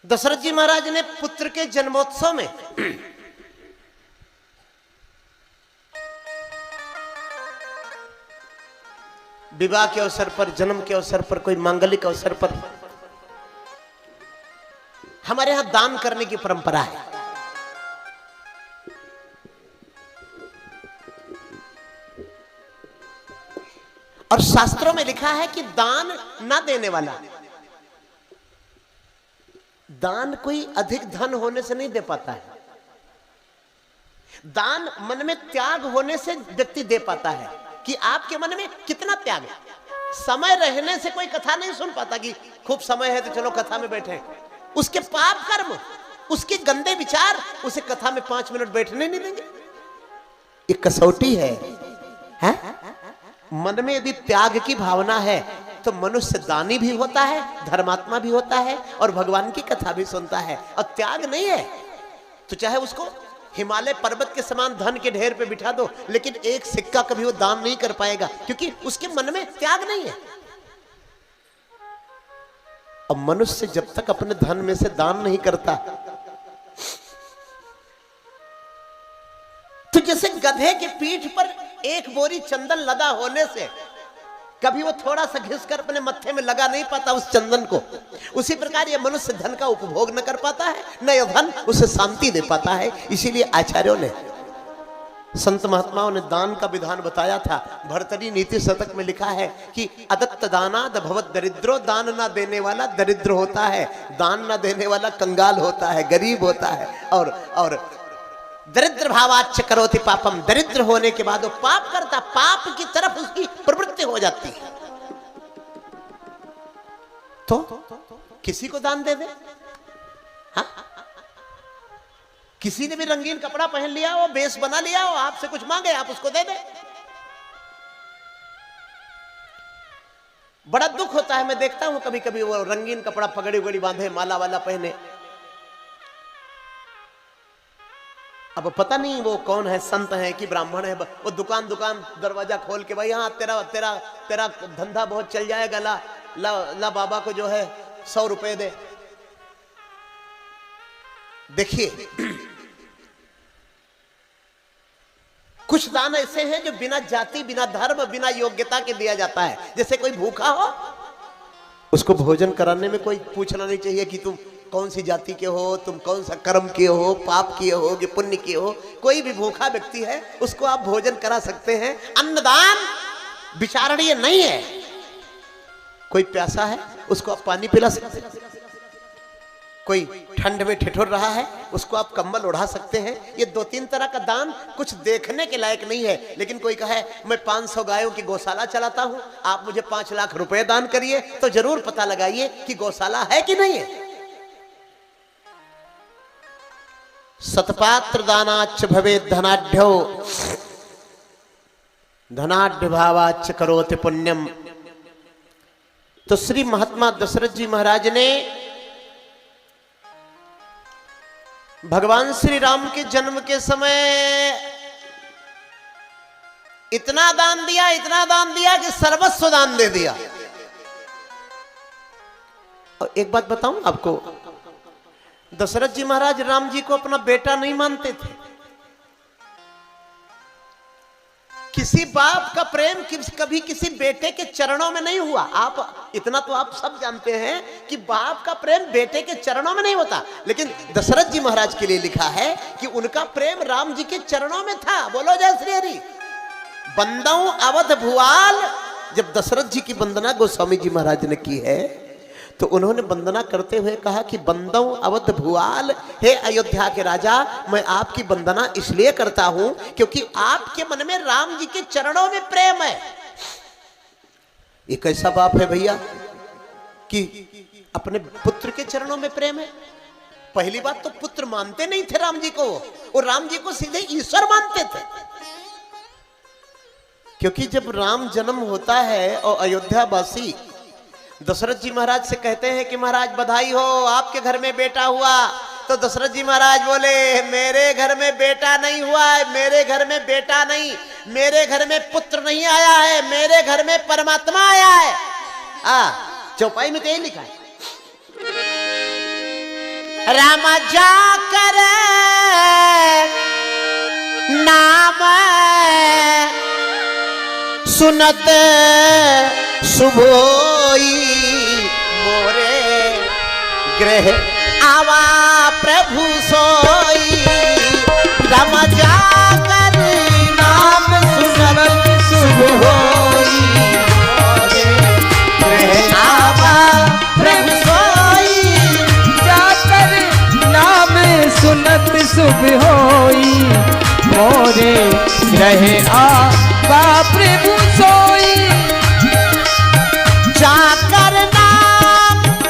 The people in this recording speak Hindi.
दशरथ जी महाराज ने पुत्र के जन्मोत्सव में विवाह के अवसर पर, जन्म के अवसर पर, कोई मांगलिक अवसर पर हमारे यहां दान करने की परंपरा है। और शास्त्रों में लिखा है कि दान ना देने वाला, दान कोई अधिक धन होने से नहीं दे पाता है, दान मन में त्याग होने से व्यक्ति दे पाता है। कि आपके मन में कितना त्याग है। समय रहने से कोई कथा नहीं सुन पाता कि खूब समय है तो चलो कथा में बैठे। उसके पाप कर्म, उसके गंदे विचार उसे कथा में 5 मिनट बैठने नहीं देंगे। ये कसौटी है, है? मन में यदि त्याग की भावना है तो मनुष्य दानी भी होता है, धर्मात्मा भी होता है और भगवान की कथा भी सुनता है। और त्याग नहीं है तो चाहे उसको हिमालय पर्वत के समान धन के ढेर पे बिठा दो, लेकिन एक सिक्का कभी वो दान नहीं कर पाएगा, क्योंकि उसके मन में त्याग नहीं है। अब मनुष्य जब तक अपने धन में से दान नहीं करता, तो जैसे गधे के पीठ पर एक बोरी चंदन लदा होने से कभी वो थोड़ा सा घिसकर अपने मत्थे में लगा नहीं पाता उस चंदन को, उसी प्रकार ये मनुष्य धन का उपभोग न कर पाता है, न यह धन उसे शांति दे पाता है। इसीलिए आचार्यों ने, संत महात्माओं ने दान का विधान बताया था। भर्तरी नीति शतक में लिखा है कि अदत्त दानाद भवत दरिद्रो, दान ना देने वाला दरिद्र होता है, दान ना देने वाला कंगाल होता है, गरीब होता है। और दरिद्र भावाच्च करोति पापम, दरिद्र होने के बाद वो पाप करता, पाप की तरफ उसकी प्रवृत्ति हो जाती है। तो किसी को दान दे दे। हाँ? किसी ने भी रंगीन कपड़ा पहन लिया हो, बेस बना लिया हो, आपसे कुछ मांगे, आप उसको दे दे। बड़ा दुख होता है, मैं देखता हूं कभी कभी वो रंगीन कपड़ा पगड़ी उगड़ी बांधे, माला वाला पहने। अब पता नहीं वो कौन है, संत है कि ब्राह्मण है, वो दुकान दरवाजा खोल के, भाई हाँ तेरा धंधा बहुत चल जाएगा, ला बाबा को जो है 100 रुपए दे। देखिए कुछ दान ऐसे हैं जो बिना जाति, बिना धर्म, बिना योग्यता के दिया जाता है। जैसे कोई भूखा हो, उसको भोजन कराने में कोई पूछना नहीं चाहिए कि तुम कौन सी जाति के हो, तुम कौन सा कर्म किए हो, पाप किए हो कि पुण्य किए हो। कोई भी भूखा व्यक्ति है उसको आप भोजन करा सकते हैं। अन्नदान विचारणीय नहीं है। कोई प्यासा है उसको आप पानी पिला सकते हैं, कोई ठंड में ठिठुर रहा है उसको आप कंबल उड़ा सकते हैं। ये 2-3 तरह का दान कुछ देखने के लायक नहीं है। लेकिन कोई कहे मैं 500 गायों की गौशाला चलाता हूं, आप मुझे 5 लाख रुपए दान करिए, तो जरूर पता लगाइए कि गौशाला है कि नहीं है। सतपात्र दानाच्च भवेत् धनाढ्यो, धनाढ्य भावाच्च करोति पुण्यम। तो श्री महात्मा दशरथ जी महाराज ने भगवान श्री राम के जन्म के समय इतना दान दिया कि सर्वस्व दान दे दिया। और एक बात बताऊं आपको, दशरथ जी महाराज राम जी को अपना बेटा नहीं मानते थे। किसी बाप का प्रेम कभी किसी बेटे के चरणों में नहीं हुआ। आप इतना तो आप सब जानते हैं कि बाप का प्रेम बेटे के चरणों में नहीं होता। लेकिन दशरथ जी महाराज के लिए लिखा है कि उनका प्रेम राम जी के चरणों में था। बोलो जय श्री हरि। बंदऊ अवध भुआल, जब दशरथ जी की वंदना गोस्वामी जी महाराज ने की है तो उन्होंने वंदना करते हुए कहा कि बंदऊ अवध भुआल, हे अयोध्या के राजा, मैं आपकी वंदना इसलिए करता हूं क्योंकि आपके मन में राम जी के चरणों में प्रेम है। ये कैसा बाप है भैया कि अपने पुत्र के चरणों में प्रेम है। पहली बात तो पुत्र मानते नहीं थे राम जी को, और राम जी को सीधे ईश्वर मानते थे। क्योंकि जब राम जन्म होता है और अयोध्या वासी दशरथ जी महाराज से कहते हैं कि महाराज बधाई हो, आपके घर में बेटा हुआ, तो दशरथ जी महाराज बोले मेरे घर में बेटा नहीं हुआ है, मेरे घर में बेटा नहीं, मेरे घर में पुत्र नहीं आया है, मेरे घर में परमात्मा आया है। चौपाई में तो यही लिखा है। राम जाकर नाम सुनत सुबोई मोरे ग्रह आवा प्रभु सोई। राम जाकर नाम सुनत सुबोई मोरे ग्रह आवा प्रभु सोई। जाकर नाम सुनत शुभ होई मोरे ग्रह आवा प्रभु सोई।